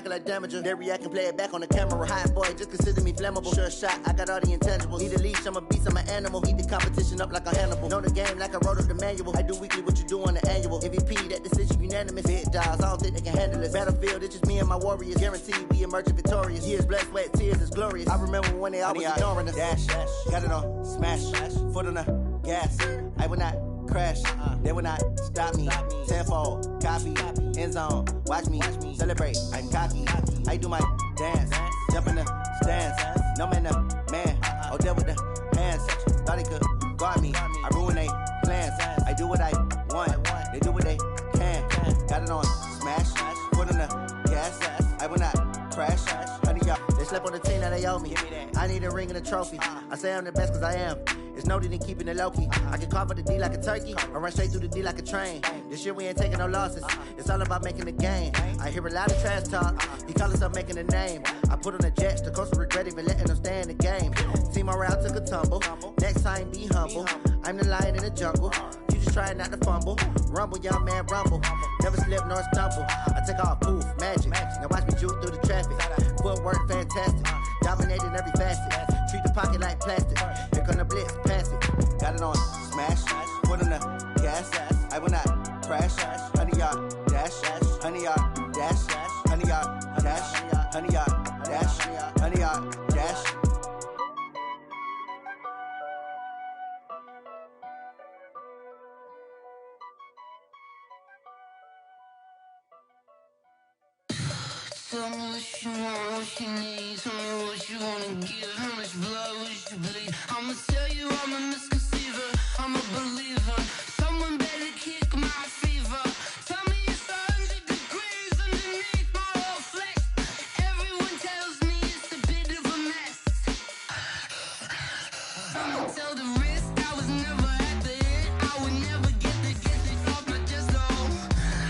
looking like damager. They react and play it back on the camera. Hot boy, just consider me flammable. Sure shot, I got all the intangibles. Need a leash, I'm a beast, I'm an animal. Eat the competition up like a Hannibal. Know the game like I wrote up the manual. I do weekly what you do on the annual. MVP, that decision unanimous. Big dogs, I don't think they can handle it. Battlefield, it's just me and my warriors. Guaranteed we emerging victorious. Years, blood, sweat, tears, is glorious. I remember when they always ignoring us. Dash, got it on, smash, foot on the gas. I will not crash, they will not stop me. Tenfold, copy, end zone, watch me celebrate. I'm cocky, I do my dance, jump in the stands. No man, the man, oh, there with the hands. Thought he could guard me, I ruin they plans. I do what I want, they do what they can. Got it on, smash, foot on the gas. I will not crash, honey, y'all. They slept on the team that they owe me. I need a ring and a trophy. I say I'm the best cause I am. It's noted in keeping it low-key. I can carve up the D like a turkey, or run straight through the D like a train. This year we ain't taking no losses. It's all about making the game. I hear a lot of trash talk. He call himself making a name. I put on the Jets. The coach will regret even letting them stay in the game. Team morale took a tumble. Next time be humble. I'm the lion in the jungle. You just try not to fumble. Rumble, young man, rumble. Never slip nor stumble. I take off, poof, magic. Now watch me juke through the traffic. Footwork fantastic. Dominating every facet. Treat the pocket like plastic. Here come the blitz, pass it. Got it on, smash. Foot on the gas. I will not crash. Honey yard dash. Honey yard dash. Honey yard dash. Honey yard dash. Honey yard dash. Tell me what you want, what you need. Tell me what you wanna give. How much blood would you bleed? I'ma tell you I'm a misconceiver. I'm a believer. Someone better kick my fever. Tell me it's 100 degrees underneath my whole flesh. Everyone tells me it's a bit of a mess. I'ma tell the risk I was never at the end. I would never get this off my chest though.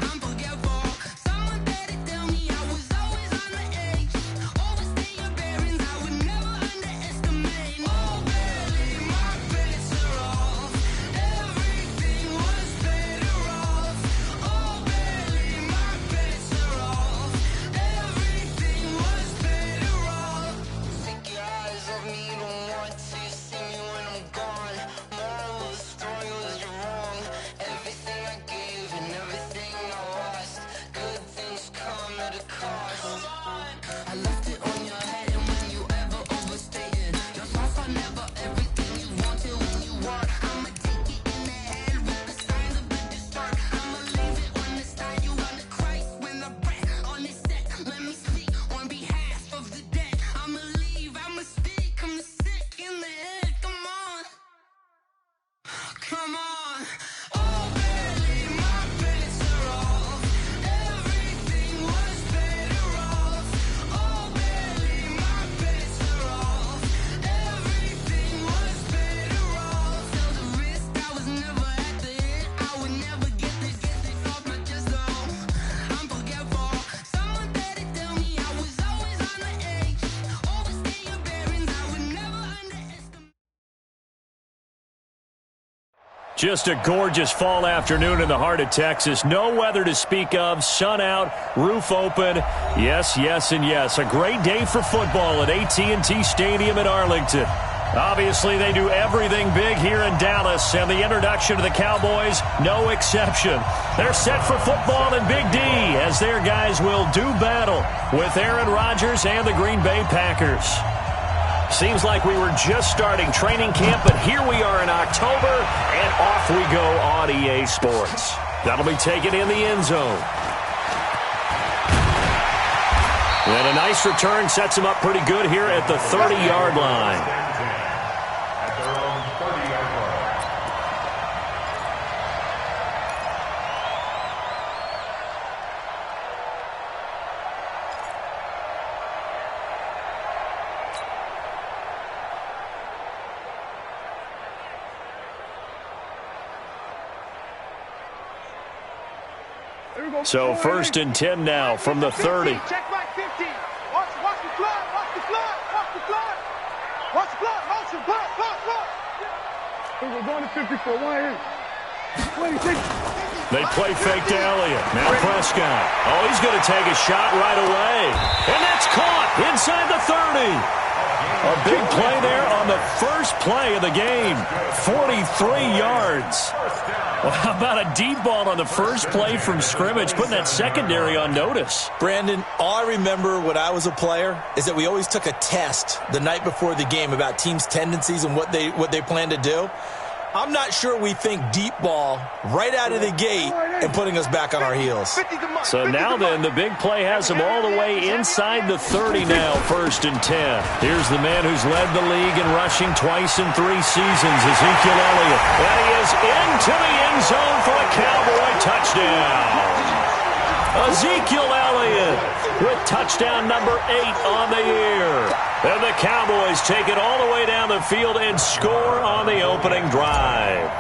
I'm forgetful. Someone better tell me I was always on the edge. Overstay your bearings, I would never underestimate. Oh, barely, my bets are off. Everything was better off. Oh, barely, my bets are off. Everything was better off. Take your eyes off me, don't want to see me when I'm gone. Moral of the story was you're wrong. Everything I gave and everything I lost. Good things come at a cost. I left it on your head, and when you ever overstated, your thoughts are never everything you wanted when you want. I'ma take it in the head with the signs of the distort. I'ma leave it on the side. You on the Christ when the breath on this set. Let me speak on behalf of the dead. I'ma leave, I'ma speak. I'm sick in the head. Come on, come on. Oh, barely, my bets are off. Everything was better off. Oh, barely, my bets are off. Everything was better off. Tell the risk I was never at the end. I would never get this off my chest though. I'm forgetful. Someone better tell me I was always on the edge. Overstay your bearings, I would never underestimate. Just a gorgeous fall afternoon in the heart of Texas. No weather to speak of. Sun out, roof open. Yes, yes, and yes. A great day for football at AT&T Stadium in Arlington. Obviously, they do everything big here in Dallas, and the introduction to the Cowboys, no exception. They're set for football in Big D, as their guys will do battle with Aaron Rodgers and the Green Bay Packers. Seems like we were just starting training camp, but here we are in October, and off we go on EA Sports. That'll be taken in the end zone. And a nice return sets him up pretty good here at the 30-yard line. So 1st and 10 now from the 30. Check back 50. Watch the blood. Watch the blood. Watch the blood. Watch the blood. Motion. Blood. We're going to 50 for 1 8. They play fake to Elliott. Now Prescott. Oh, he's going to take a shot right away. A big play there on the first play of the game. 43 yards. Well, how about a deep ball on the first play from scrimmage, putting that secondary on notice? Brandon, all I remember when I was a player is that we always took a test the night before the game about teams' tendencies and what they plan to do. I'm not sure we think deep ball right out of the gate and putting us back on our heels. So now then, the big play has him all the way inside the 30 now, 1st and 10. Here's the man who's led the league in rushing twice in 3 seasons, Ezekiel Elliott. And he is into the end zone for a Cowboy touchdown. Ezekiel Elliott with touchdown number 8 on the year. And the Cowboys take it all the way down the field and score on the opening drive.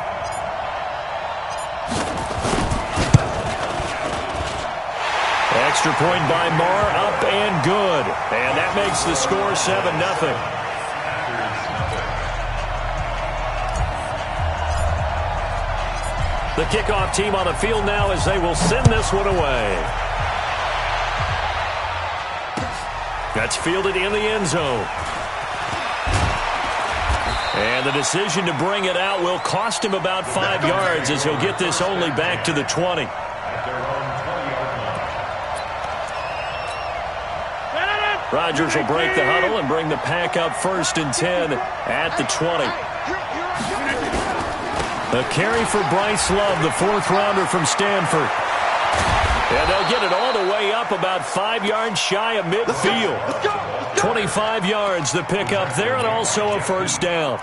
Extra point by Marr, up and good. And that makes the score 7-0. The kickoff team on the field now as they will send this one away. That's fielded in the end zone. And the decision to bring it out will cost him about 5 yards as he'll get this only back to the 20. Rodgers will break the huddle and bring the pack up 1st and 10 at the 20. A carry for Bryce Love, the 4th-rounder from Stanford. And they'll get it all the way up about 5 yards shy of midfield. 25 yards the pickup there, and also a 1st down.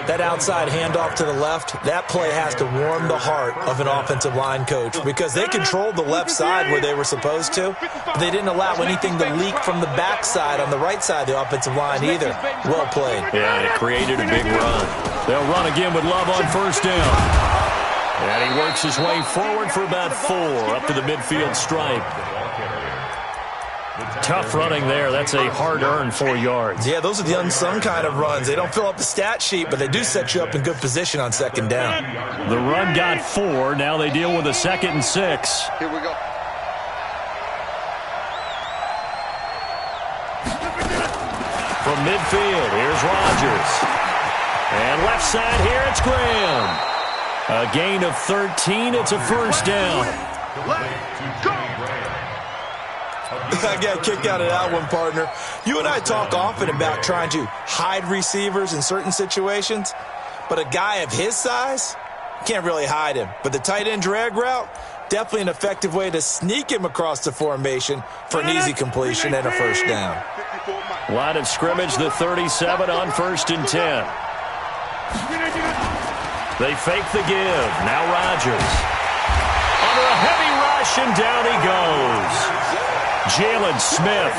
That outside handoff to the left, that play has to warm the heart of an offensive line coach because they controlled the left side where they were supposed to. But they didn't allow anything to leak from the backside on the right side of the offensive line either. Well played. Yeah, and it created a big run. They'll run again with Love on 1st down. And he works his way forward for about 4 up to the midfield stripe. Tough running there. That's a hard-earned 4 yards. Yeah, those are the unsung kind of runs. They don't fill up the stat sheet, but they do set you up in good position on 2nd down. The run got 4. Now they deal with a 2nd and 6. Here we go. From midfield, here's Rodgers. And left side here, it's Graham. A gain of 13. It's a 1st down. Let's go. I got a kick out of that one, partner. You and I talk often about trying to hide receivers in certain situations, but a guy of his size can't really hide him. But the tight end drag route, definitely an effective way to sneak him across the formation for an easy completion and a 1st down. Line of scrimmage, the 37 on 1st and 10. They fake the give. Now Rodgers. Under a heavy rush, and down he goes. Jalen Smith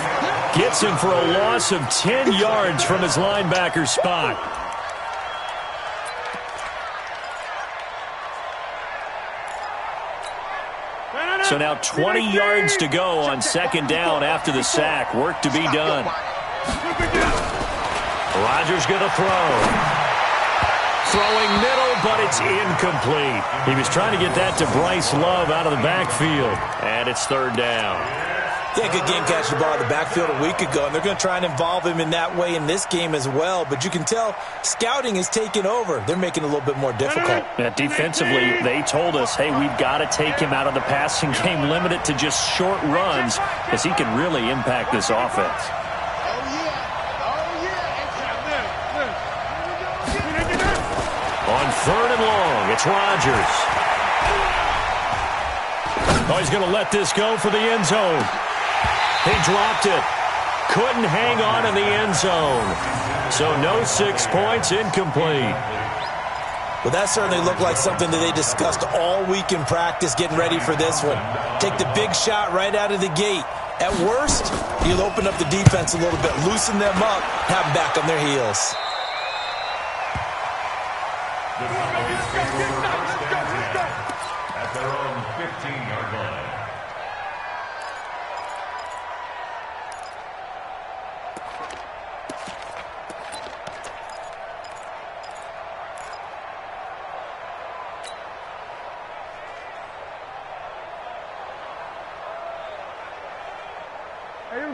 gets him for a loss of 10 yards from his linebacker spot. So now 20 yards to go on 2nd down after the sack. Work to be done. Rodgers going to throw. Throwing middle, but it's incomplete. He was trying to get that to Bryce Love out of the backfield. And it's 3rd down. Yeah, good game catching the ball in the backfield a week ago, and they're going to try and involve him in that way in this game as well. But you can tell scouting is taking over. They're making it a little bit more difficult. Yeah, defensively, they told us, hey, we've got to take him out of the passing game, limit it to just short runs, because he can really impact this offense. On 3rd and long, it's Rodgers. Oh, he's going to let this go for the end zone. He dropped it. Couldn't hang on in the end zone. So no 6 points, incomplete. Well, that certainly looked like something that they discussed all week in practice getting ready for this one. Take the big shot right out of the gate. At worst, you'll open up the defense a little bit, loosen them up, have them back on their heels. At their own 15-yard line.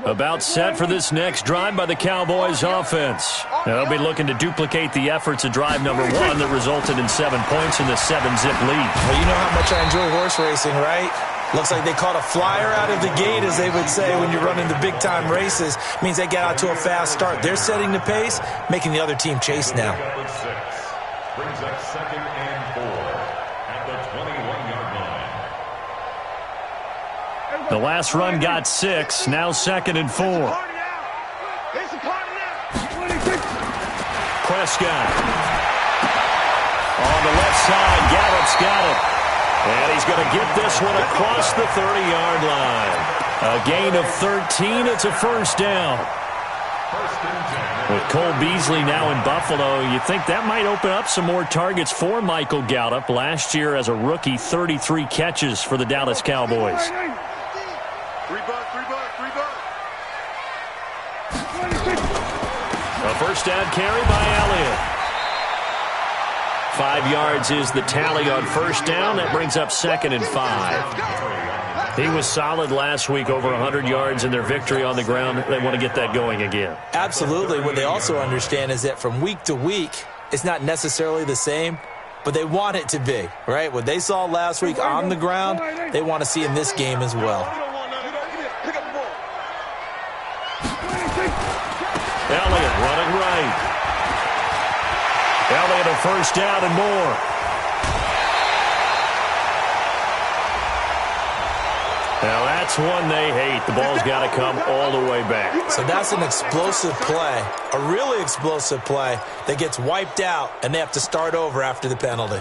About set for this next drive by the Cowboys offense. They'll be looking to duplicate the efforts of drive number 1 that resulted in 7 points in the 7-zip lead. Well, you know how much I enjoy horse racing, right? Looks like they caught a flyer out of the gate, as they would say when you're running the big-time races. Means they get out to a fast start. They're setting the pace, making the other team chase now. Brings up 2nd and 4 at the 21-yard line. The last run got 6, now 2nd and 4. Prescott. On the left side, Gallup's got it. And he's going to get this one across the 30-yard line. A gain of 13, it's a first down. With Cole Beasley now in Buffalo, you think that might open up some more targets for Michael Gallup. Last year as a rookie, 33 catches for the Dallas Cowboys. A first down carry by Elliott. 5 yards is the tally on first down. That brings up 2nd and 5. He was solid last week, over 100 yards in their victory on the ground. They want to get that going again. Absolutely. What they also understand is that from week to week, it's not necessarily the same, but they want it to be, right? What they saw last week on the ground, they want to see in this game as well. Elliott running right. Elliott a first down and more. Now that's one they hate. The ball's got to come all the way back. So that's an explosive play, a really explosive play that gets wiped out, and they have to start over after the penalty.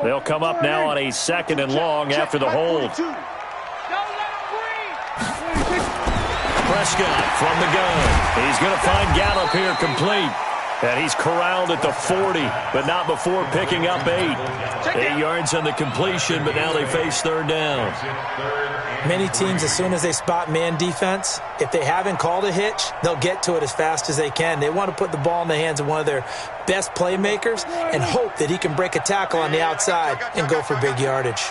They'll come up now on a 2nd and long after the hold. Prescott from the gun. He's going to find Gallup here complete. And he's corralled at the 40, but not before picking up 8. 8 yards on the completion, but now they face third down. Many teams, as soon as they spot man defense, if they haven't called a hitch, they'll get to it as fast as they can. They want to put the ball in the hands of one of their best playmakers and hope that he can break a tackle on the outside and go for big yardage.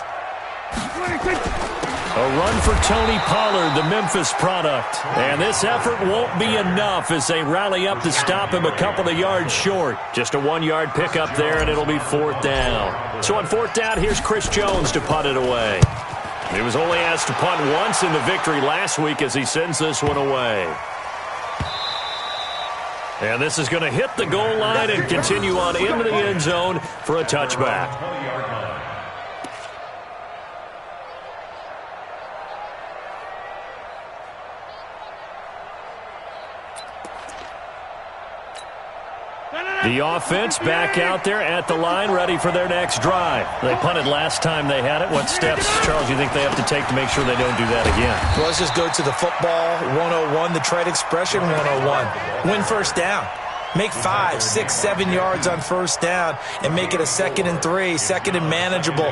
A run for Tony Pollard, the Memphis product. And this effort won't be enough as they rally up to stop him a couple of yards short. Just a 1-yard pickup there, and it'll be 4th down. So on 4th down, here's Chris Jones to punt it away. He was only asked to punt once in the victory last week as he sends this one away. And this is going to hit the goal line and continue on into the end zone for a touchback. The offense back out there at the line, ready for their next drive. They punted last time they had it. What steps, Charles, do you think they have to take to make sure they don't do that again? Well, let's just go to the football 101, the trade expression 101. Win first down. Make 5, 6, 7 yards on first down and make it a 2nd and 3, 2nd and manageable.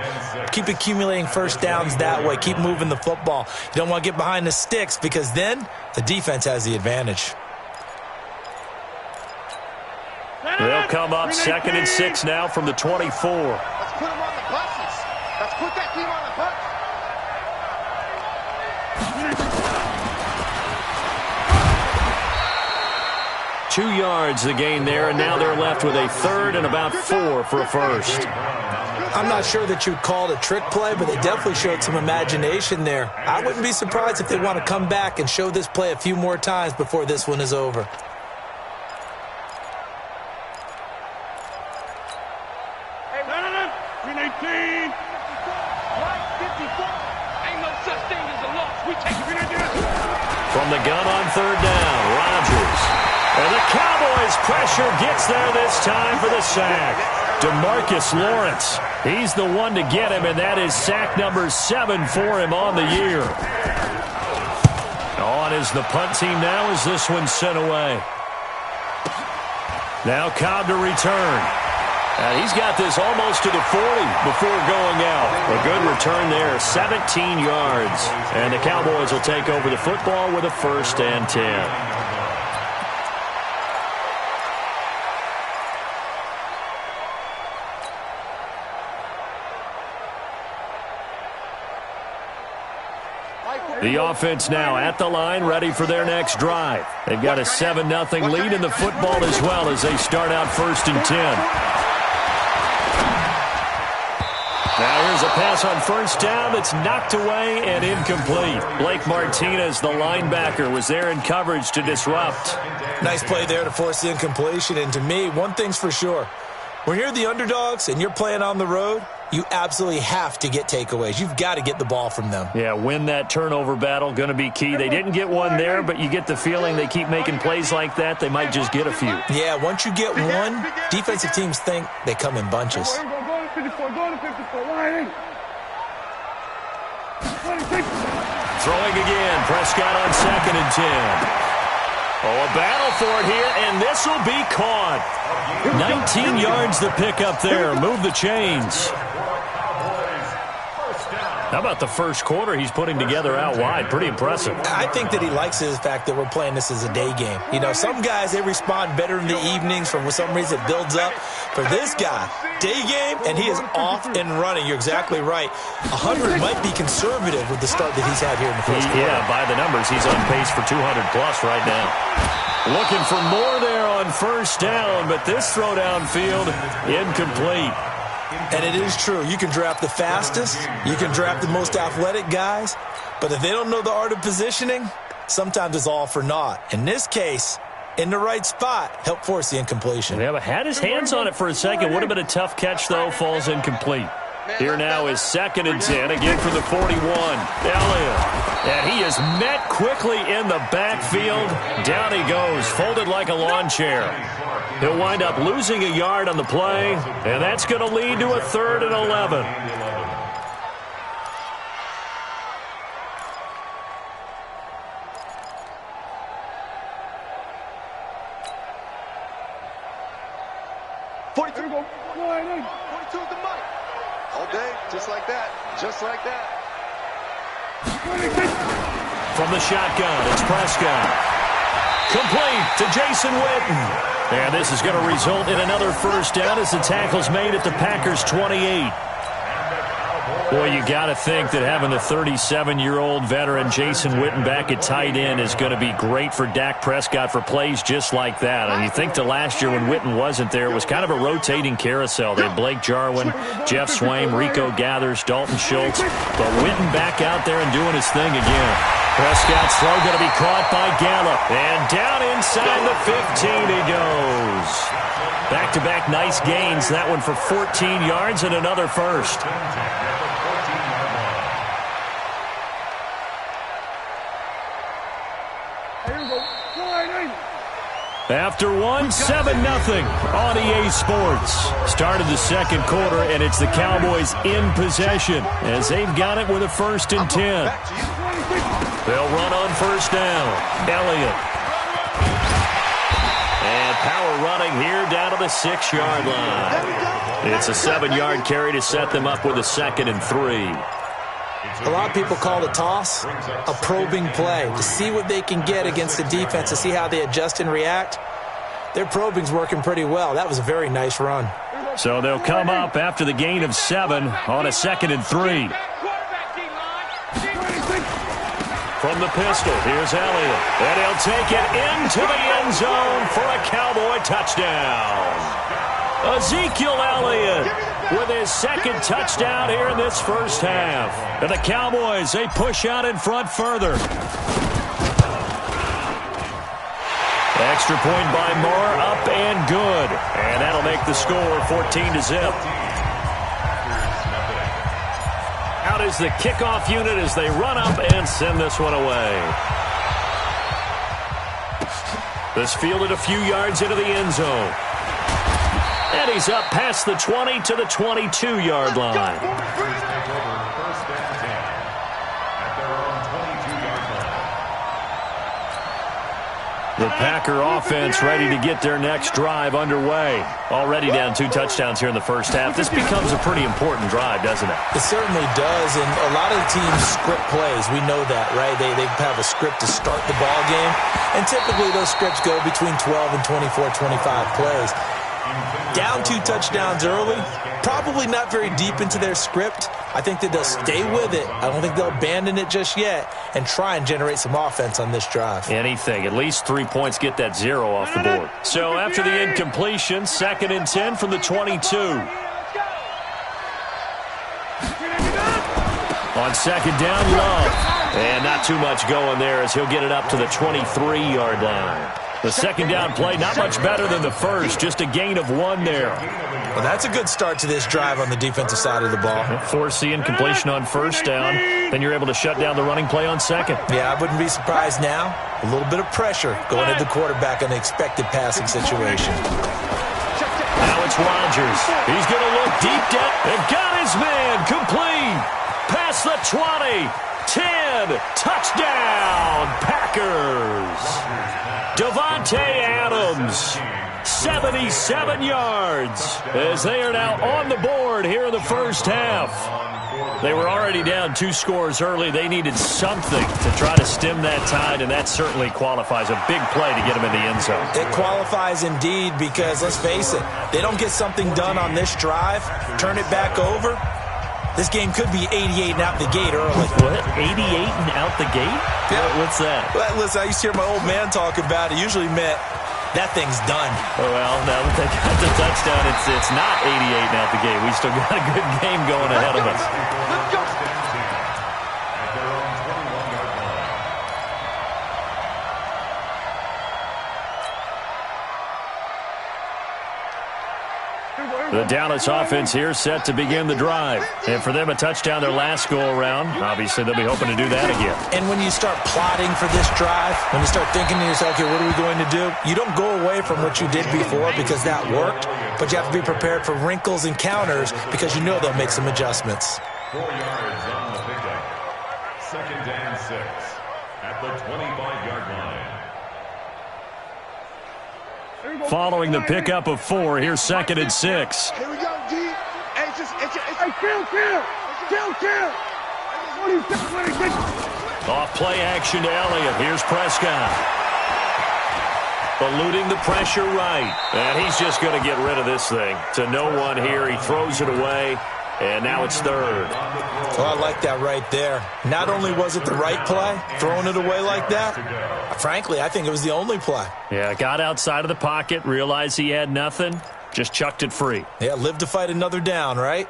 Keep accumulating first downs that way. Keep moving the football. You don't want to get behind the sticks because then the defense has the advantage. They'll come up 2nd and 6 now from the 24. Let's put them on the buses. Let's put that team on the bus. 2 yards the gain there, and now they're left with a 3rd and about 4 for a first. I'm not sure that you'd call it a trick play, but they definitely showed some imagination there. I wouldn't be surprised if they want to come back and show this play a few more times before this one is over. From the gun on 3rd down, Rodgers. And the Cowboys' pressure gets there this time for the sack. DeMarcus Lawrence, he's the one to get him, and that is sack number 7 for him on the year. On is the punt team now as this one's sent away. Now Cobb to return. And he's got this almost to the 40 before going out. A good return there, 17 yards. And the Cowboys will take over the football with a 1st and 10. The offense now at the line, ready for their next drive. They've got a 7-0 lead in the football as well as they start out 1st and 10. Now here's a pass on 1st down that's knocked away and incomplete. Blake Martinez, the linebacker, was there in coverage to disrupt. Nice play there to force the incompletion. And to me, one thing's for sure. When you're the underdogs and you're playing on the road, you absolutely have to get takeaways. You've got to get the ball from them. Yeah, win that turnover battle, going to be key. They didn't get one there, but you get the feeling they keep making plays like that, they might just get a few. Yeah, once you get one, defensive teams think they come in bunches. Throwing again, Prescott on 2nd and 10. Oh, a battle for it here, and this will be caught. 19 yards the pickup there. Move the chains. How about the first quarter he's putting together out wide? Pretty impressive. I think that he likes the fact that we're playing this as a day game. You know, some guys, they respond better in the evenings. For some reason, it builds up. For this guy, day game, and he is off and running. You're exactly right. 100 might be conservative with the start that he's had here in the first quarter. Yeah, by the numbers, he's on pace for 200-plus right now. Looking for more there on 1st down, but this throw downfield, incomplete. And it is true. You can draft the fastest. You can draft the most athletic guys. But if they don't know the art of positioning, sometimes it's all for naught. In this case, in the right spot, help force the incompletion. Yeah, but had his hands on it for a second. Would have been a tough catch, though. Falls incomplete. Here now is 2nd and 10, again from the 41. Elliott. And he is met quickly in the backfield. Down he goes, folded like a lawn chair. He'll wind up losing a yard on the play, and that's going to lead to a 3rd and 11. Just like that. Just like that. From the shotgun, it's Prescott. Complete to Jason Witten. And this is going to result in another 1st down as the tackle's made at the Packers' 28. Boy, you got to think that having the 37-year-old veteran Jason Witten back at tight end is going to be great for Dak Prescott for plays just like that. And you think to last year when Witten wasn't there, it was kind of a rotating carousel. They had Blake Jarwin, Jeff Swaim, Rico Gathers, Dalton Schultz. But Witten back out there and doing his thing again. Prescott's throw going to be caught by Gallup. And down inside the 15 he goes. Back-to-back nice gains. That one for 14 yards and another 1st. After one, 7-0 on EA Sports. Started the 2nd quarter, and it's the Cowboys in possession as they've got it with a 1st and 10. They'll run on 1st down. Elliott. And power running here down to the 6-yard line. It's a 7-yard carry to set them up with a 2nd and 3. A lot of people call the toss a probing play to see what they can get against the defense, to see how they adjust and react. Their probing's working pretty well. That was a very nice run. So they'll come up after the gain of 7 on a 2nd and 3. From the pistol, here's Elliott. And he'll take it into the end zone for a Cowboy touchdown. Ezekiel Elliott with his 2nd touchdown here in this 1st half. And the Cowboys, they push out in front further. Extra point by Moore, up and good. And that'll make the score 14-0. Out is the kickoff unit as they run up and send this one away. This fielded a few yards into the end zone. And he's up past the 20 to the 22-yard line. The Packer offense ready to get their next drive underway. Already down 2 touchdowns here in the first half. This becomes a pretty important drive, doesn't it? It certainly does, and a lot of the teams script plays. We know that, right? They have a script to start the ball game, and typically those scripts go between 12 and 24, 25 plays. Down 2 touchdowns early, probably not very deep into their script. I think that they'll stay with it. I don't think they'll abandon it just yet and try and generate some offense on this drive. Anything. At least 3 points, get that 0 off the board. So after the incompletion, 2nd and 10 from the 22. On 2nd down, Love. And not too much going there as he'll get it up to the 23-yard line. The 2nd down play, not much better than the first, just a gain of 1 there. Well, that's a good start to this drive on the defensive side of the ball. Force the incompletion on 1st down, then you're able to shut down the running play on 2nd. Yeah, I wouldn't be surprised now. A little bit of pressure going at the quarterback on an expected passing situation. Now it's Rodgers. He's going to look deep down and got his man complete. Past the 20. 10. Touchdown, Packers. Davante Adams, 77 yards, as they are now on the board here in the first half. They were already down 2 scores early. They needed something to try to stem that tide, and that certainly qualifies. A big play to get them in the end zone. It qualifies indeed because, let's face it, they don't get something done on this drive, turn it back over. This game could be 88 and out the gate early. What? 88 and out the gate? Yeah. What's that? Well, listen, I used to hear my old man talk about it. Usually meant that thing's done. Oh, well, now that they got the touchdown, it's not 88 and out the gate. We still got a good game going ahead of us. Let's go. The Dallas offense here set to begin the drive. And for them, a touchdown their last go-around. Obviously, they'll be hoping to do that again. And when you start plotting for this drive, when you start thinking to yourself, okay, what are we going to do? You don't go away from what you did before because that worked, but you have to be prepared for wrinkles and counters because you know they'll make some adjustments. 4 yards on the pickup. 2nd and 6 at the 25-yard line. Following the pickup of 4, here's 2nd and 6. Here we go, G. Hey, kill. Off play action to Elliott. Here's Prescott. Eluding the pressure right. And he's just going to get rid of this thing. To no one here. He throws it away. And now it's 3rd. Well, I like that right there. Not only was it the right play, throwing it away like that, frankly, I think it was the only play. Yeah, got outside of the pocket, realized he had nothing, just chucked it free. Yeah, live to fight another down, right?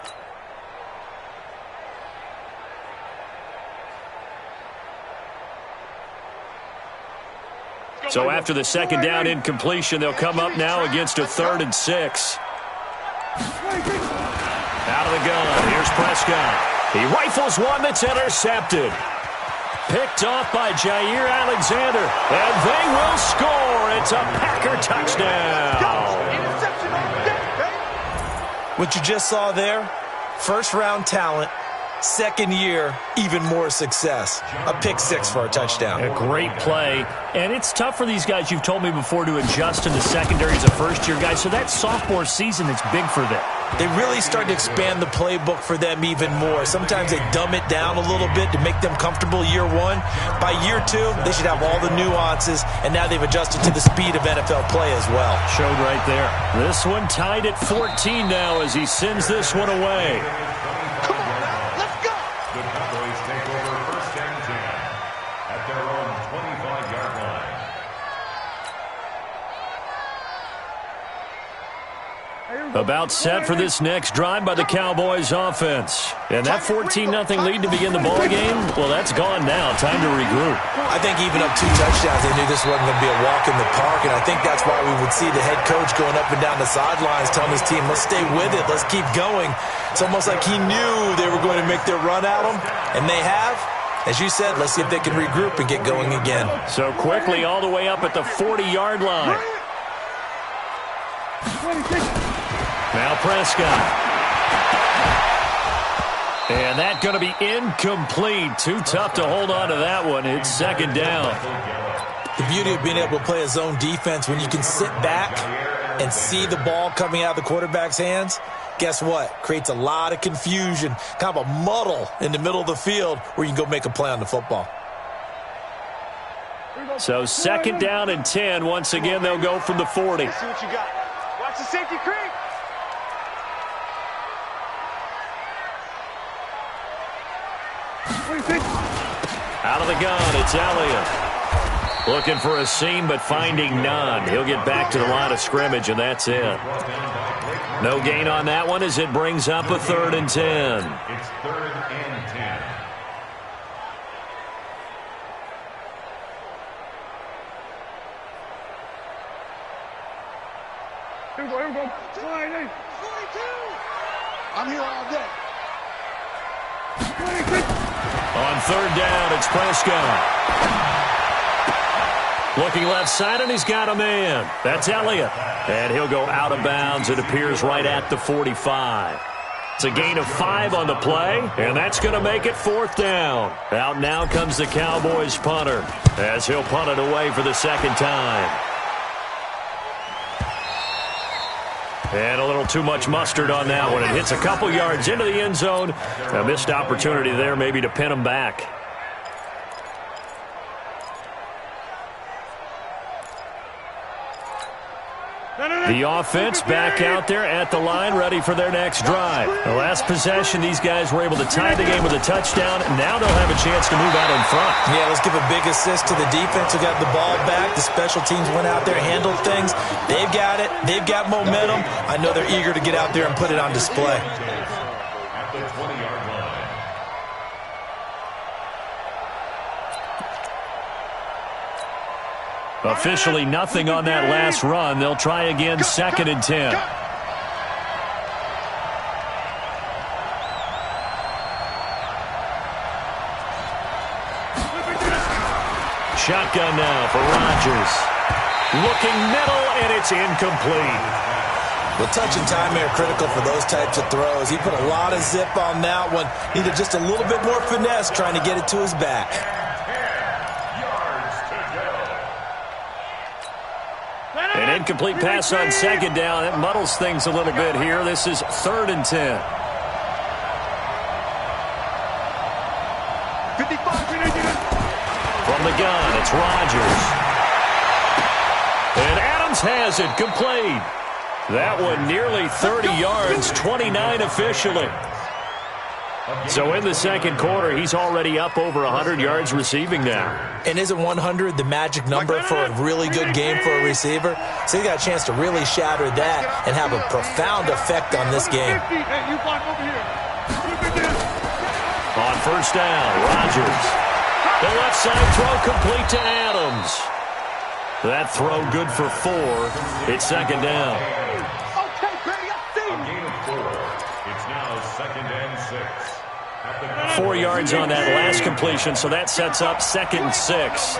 So after the 2nd down incompletion, they'll come up now against a 3rd and 6. Out of the gun, here's Prescott. He rifles one that's intercepted. Picked off by Jair Alexander, and they will score. It's a Packer touchdown. What you just saw there, first-round talent, 2nd year, even more success. A pick 6 for a touchdown. A great play, and it's tough for these guys, you've told me before, to adjust in the secondary as a first-year guy, so that sophomore season is big for them. They really start to expand the playbook for them even more. Sometimes they dumb it down a little bit to make them comfortable year 1. By year 2, they should have all the nuances, and now they've adjusted to the speed of NFL play as well. Showed right there. This one tied at 14 now as he sends this one away. Come on now, let's go. The Cowboys take over 1st and 10 at their own 25-yard line. About set for this next drive by the Cowboys offense. And that 14-0 lead to begin the ball game, well, that's gone now. Time to regroup. I think even up 2 touchdowns, they knew this wasn't going to be a walk in the park, and I think that's why we would see the head coach going up and down the sidelines telling his team, let's stay with it, let's keep going. It's almost like he knew they were going to make their run at him, and they have. As you said, let's see if they can regroup and get going again. So quickly all the way up at the 40-yard line. Now Prescott. And that going to be incomplete. Too tough to hold on to that one. It's 2nd down. The beauty of being able to play a zone defense when you can sit back and see the ball coming out of the quarterback's hands, guess what? Creates a lot of confusion, kind of a muddle in the middle of the field where you can go make a play on the football. So 2nd down and 10. Once again, they'll go from the 40. See what you got. Watch the safety creep. Out of the gun, it's Elliott. Looking for a seam, but finding none. He'll get back to the line of scrimmage, and that's it. No gain on that one as it brings up a 3rd and 10. It's 3rd and 10. Here we go. Slide in. 42. I'm here all day. 26. On 3rd down, it's Prescott. Looking left side, and he's got a man. That's Elliott. And he'll go out of bounds. It appears right at the 45. It's a gain of 5 on the play, and that's going to make it 4th down. Out now comes the Cowboys punter as he'll punt it away for the 2nd time. And a little too much mustard on that one. It hits a couple yards into the end zone. A missed opportunity there maybe to pin him back. The offense back out there at the line, ready for their next drive. The last possession, these guys were able to tie the game with a touchdown. Now they'll have a chance to move out in front. Yeah, let's give a big assist to the defense who got the ball back. The special teams went out there, handled things. They've got it. They've got momentum. I know they're eager to get out there and put it on display. At the 20-yard line. Officially nothing on that last run. They'll try again, 2nd and 10. Shotgun now for Rodgers. Looking middle, and it's incomplete. Well, touch and time are critical for those types of throws. He put a lot of zip on that one. Needed just a little bit more finesse trying to get it to his back. An incomplete pass on 2nd down. That muddles things a little bit here. This is 3rd and 10. 55. From the gun, it's Rodgers. And Adams has it, complete. That one nearly 30 yards, 29 officially. So in the 2nd quarter, he's already up over 100 yards receiving now. And isn't 100 the magic number for a really good game for a receiver? So he got a chance to really shatter that and have a profound effect on this game. Hey, you block over here. On 1st down, Rodgers. The left side throw complete to Adams. That throw good for 4. It's 2nd down. Okay, Brady, I see you. A gain of 4. It's now 2nd and 6. 4 yards on that last completion, so that sets up 2nd and 6.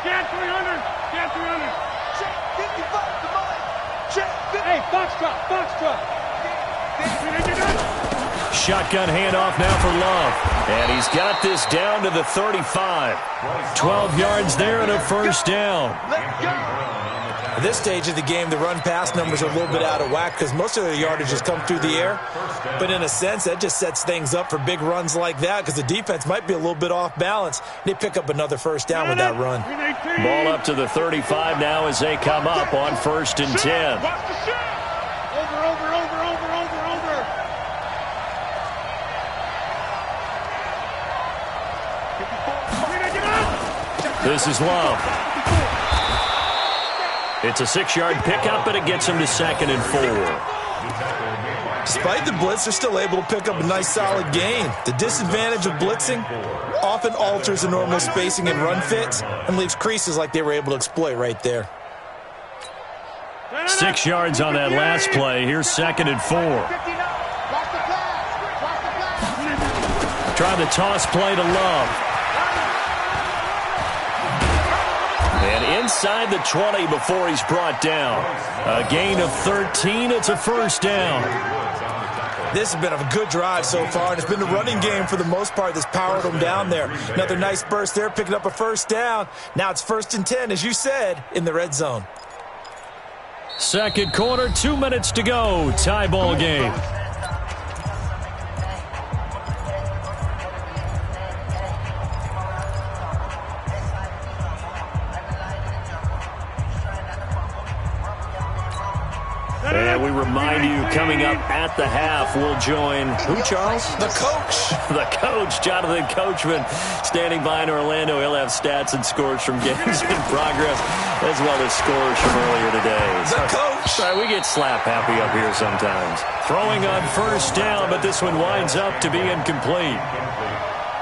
Get 300. Get 300. Check 55 to mine. Check 50. Hey, Foxtrot. Shotgun handoff now for Love. And he's got this down to the 35. 12 yards there and a 1st down. Let's go. At this stage of the game, the run-pass numbers are a little bit out of whack because most of their yardage has come through the air. But in a sense, that just sets things up for big runs like that because the defense might be a little bit off balance. They pick up another 1st down with that run. Ball up to the 35 now as they come up on 1st and 10. Watch the shot. Over. This is Love. It's a 6-yard pickup, but it gets him to 2nd and 4. Despite the blitz, they're still able to pick up a nice, solid gain. The disadvantage of blitzing often alters the normal spacing and run fits and leaves creases like they were able to exploit right there. 6 yards on that last play. Here's 2nd and 4. Try the toss play to Love. And inside the 20 before he's brought down. A gain of 13. It's a 1st down. This has been a good drive so far, and it's been the running game for the most part that's powered them down there. Another nice burst there, picking up a first down. Now it's 1st and 10, as you said, in the red zone. Second quarter, 2 minutes to go. Tie ball game. And we remind you, coming up at the half, we'll join who, Charles? The coach. The coach, Jonathan Coachman, standing by in Orlando. He'll have stats and scores from games in progress, as well as scores from earlier today. The coach. Sorry, we get slap happy up here sometimes. Throwing on first down, but this one winds up to be incomplete.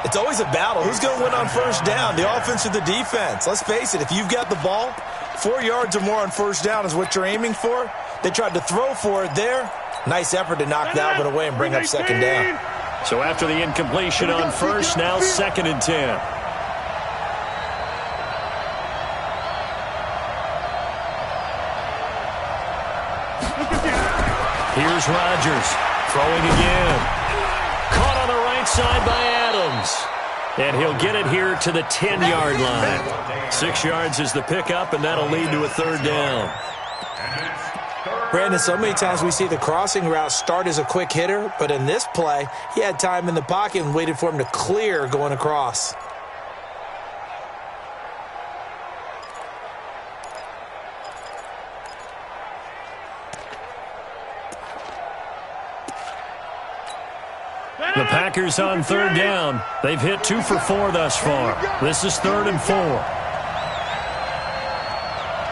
It's always a battle. Who's going to win on first down, the offense or the defense? Let's face it, if you've got the ball, 4 yards or more on first down is what you're aiming for. They tried to throw for it there. Nice effort to knock that one away and bring up second down. So after the incompletion on first, now 2nd and 10. Here's Rodgers throwing again. Caught on the right side by Adams. And he'll get it here to the 10-yard line. 6 yards is the pickup, and that'll lead to a 3rd down. Brandon, so many times we see the crossing route start as a quick hitter, but in this play, he had time in the pocket and waited for him to clear going across. The Packers on 3rd down. They've hit 2 for 4 thus far. This is 3rd and 4.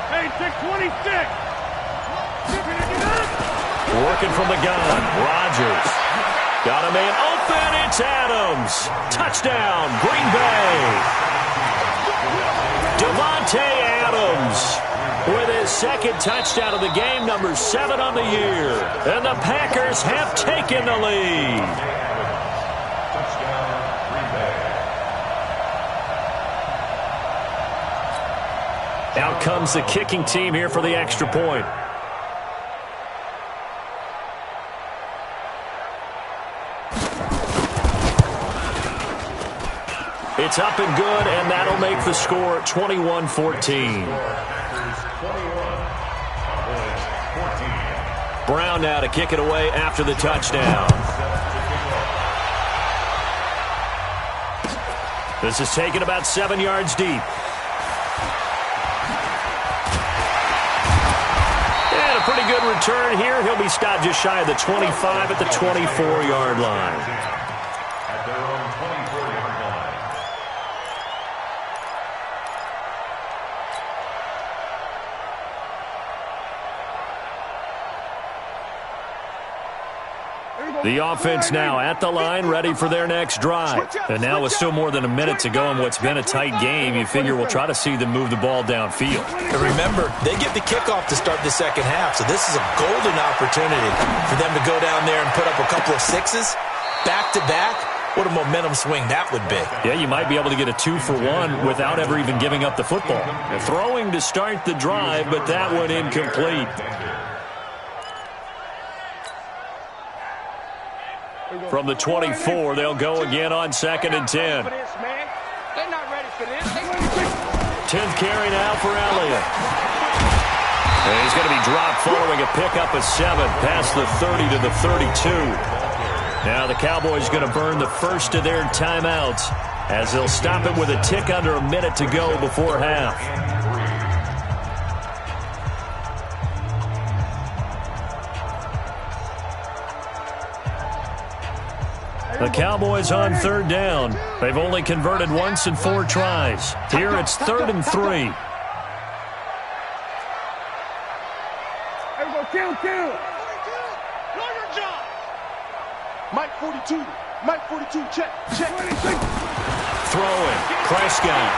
Hey, 626. Working from the gun, Rodgers. Got a man open, it's Adams. Touchdown, Green Bay. Devontae Adams with his 2nd touchdown of the game, number 7 on the year. And the Packers have taken the lead. Out comes the kicking team here for the extra point. It's up and good, and that'll make the score 21-14. Brown now to kick it away after the touchdown. This is taken about 7 yards deep. And a pretty good return here. He'll be stopped just shy of the 25 at the 24-yard line. At their own 24-yard line. The offense now at the line, ready for their next drive. And now with still more than a minute to go in what's been a tight game, you figure we'll try to see them move the ball downfield. And remember, they get the kickoff to start the second half, so this is a golden opportunity for them to go down there and put up a couple of sixes back-to-back. What a momentum swing that would be. Yeah, you might be able to get a 2-for-1 without ever even giving up the football. They're throwing to start the drive, but that one incomplete. From the 24, they'll go again on 2nd and 10. 10th carry now for Elliott. And he's going to be dropped following a pickup of 7 past the 30 to the 32. Now the Cowboys going to burn the first of their timeouts as they'll stop it with a tick under a minute to go before half. The Cowboys on 3rd down. They've only converted once in 4 tries. Here it's 3rd and 3. Kill. Mike 42. Mike 42. Check. Throwing. Prescott.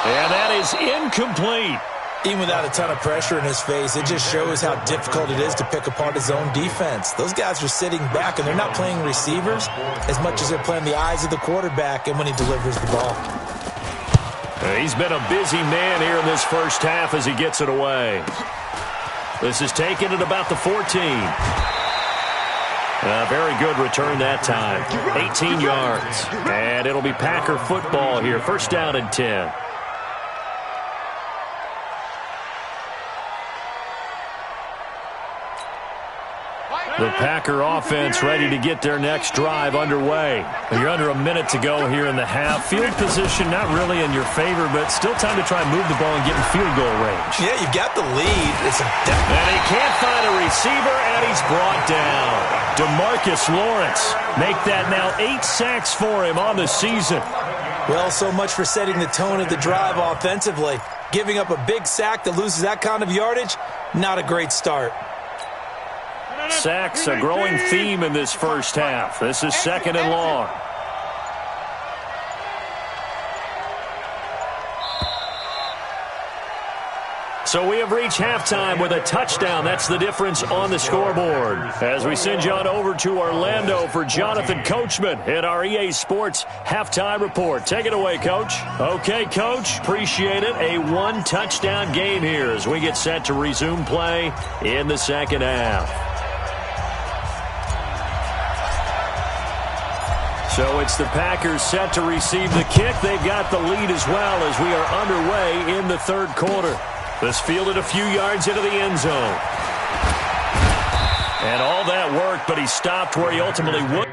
And that is incomplete. Even without a ton of pressure in his face, it just shows how difficult it is to pick apart his own defense. Those guys are sitting back, and they're not playing receivers as much as they're playing the eyes of the quarterback and when he delivers the ball. He's been a busy man here in this first half as he gets it away. This is taken at about the 14. Very good return that time. 18 yards. And it'll be Packer football here. First down and 10. The Packer offense ready to get their next drive underway. You're under a minute to go here in the half. Field position not really in your favor, but still time to try and move the ball and get in field goal range. Yeah, you've got the lead. And he can't find a receiver, and he's brought down. DeMarcus Lawrence. Make that now 8 sacks for him on the season. Well, so much for setting the tone of the drive offensively. Giving up a big sack that loses that kind of yardage, not a great start. Sacks, a growing theme in this first half. This is second and long. So we have reached halftime with a touchdown. That's the difference on the scoreboard. As we send you on over to Orlando for Jonathan Coachman at our EA Sports Halftime Report. Take it away, Coach. Okay, Coach. Appreciate it. A one-touchdown game here as we get set to resume play in the second half. So it's the Packers set to receive the kick. They've got the lead as well as we are underway in the third quarter. This fielded a few yards into the end zone. And all that worked, but he stopped where he ultimately would.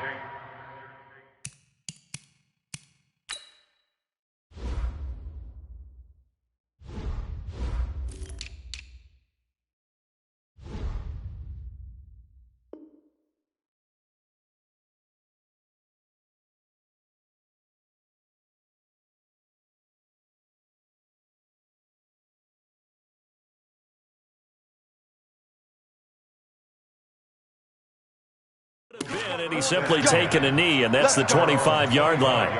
And he's simply taken a knee, and that's the 25-yard line.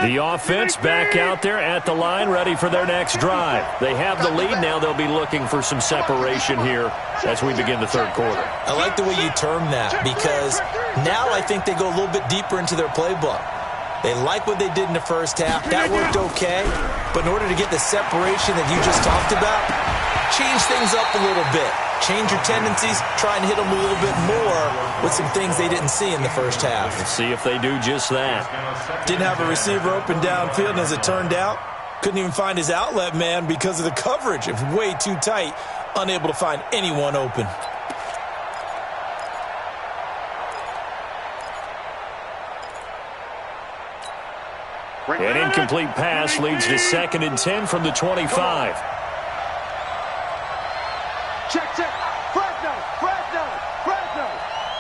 The offense back out there at the line, ready for their next drive. They have the lead. Now they'll be looking for some separation here as we begin the third quarter. I like the way you term that, because now I think they go a little bit deeper into their playbook. They like what they did in the first half. That worked okay. But in order to get the separation that you just talked about, change things up a little bit. Change your tendencies, try and hit them a little bit more with some things they didn't see in the first half. Let's see if they do just that. Didn't have a receiver open downfield, and as it turned out, couldn't even find his outlet man because of the coverage. It was way too tight, unable to find anyone open. An incomplete pass leads to second and 10 from the 25. Check. Fresno.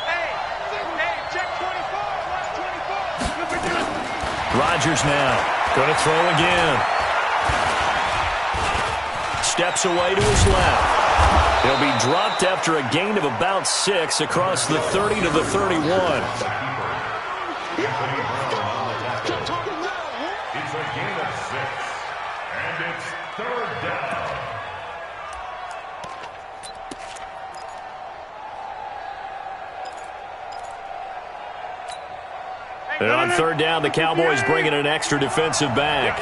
Hey, check 24. Watch 24. Rodgers now going to throw again. Steps away to his left. He'll be dropped after a gain of about 6 across the 30 to the 31. It's a gain of 6, and it's third down. And on third down, the Cowboys bring in an extra defensive back.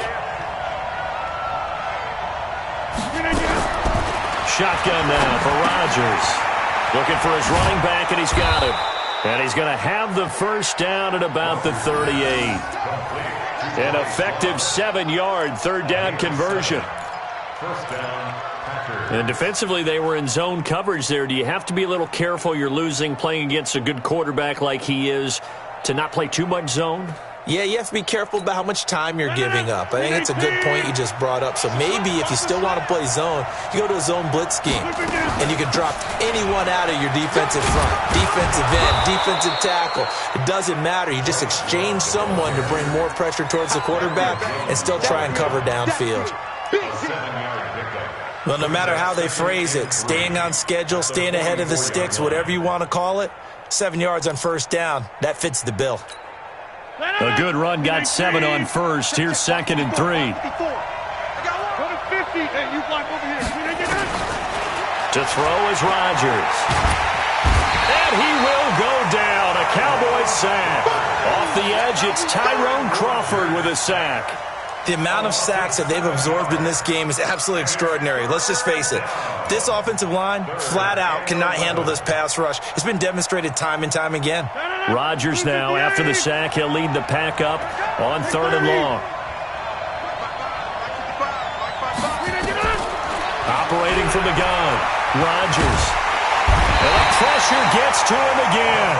Shotgun now for Rodgers. Looking for his running back, and he's got him. And he's going to have the first down at about the 38. An effective 7-yard third down conversion. First down, Packers. And defensively, they were in zone coverage there. Do you have to be a little careful? You're losing, playing against a good quarterback like he is, to not play too much zone? Yeah, you have to be careful about how much time you're giving up. I think that's a good point you just brought up. So maybe if you still want to play zone, you go to a zone blitz scheme, and you can drop anyone out of your defensive front, defensive end, defensive tackle. It doesn't matter. You just exchange someone to bring more pressure towards the quarterback and still try and cover downfield. Well, no matter how they phrase it, staying on schedule, staying ahead of the sticks, whatever you want to call it, 7 yards on first down, that fits the bill. A good run got 7 on first. Here's second and 3. Hey, you block over here. To throw is Rodgers. And he will go down. A Cowboys sack. Off the edge, it's Tyrone Crawford with a sack. The amount of sacks that they've absorbed in this game is absolutely extraordinary. Let's just face it. This offensive line, flat out, cannot handle this pass rush. It's been demonstrated time and time again. Rodgers now, after the sack, he'll lead the pack up on 3rd and long. Operating from the gun, Rodgers. And the pressure gets to him again.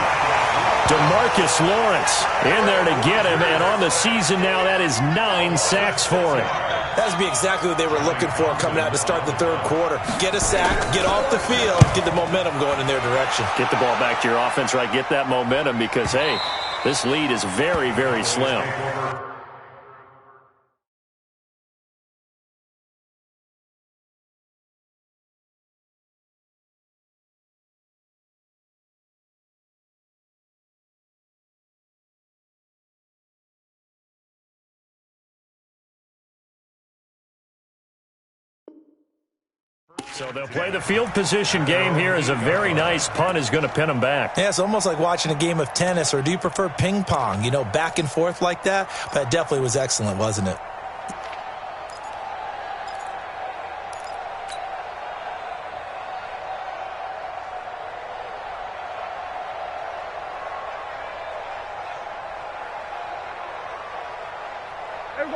DeMarcus Lawrence in there to get him, and on the season now, that is 9 sacks for him. That would be exactly what they were looking for coming out to start the 3rd quarter. Get a sack, get off the field, get the momentum going in their direction. Get the ball back to your offense, right? Get that momentum because, hey, this lead is very, very slim. So they'll play the field position game here as a very nice punt is going to pin them back. Yeah, it's almost like watching a game of tennis, or do you prefer ping pong? You know, back and forth like that? But it definitely was excellent, wasn't it?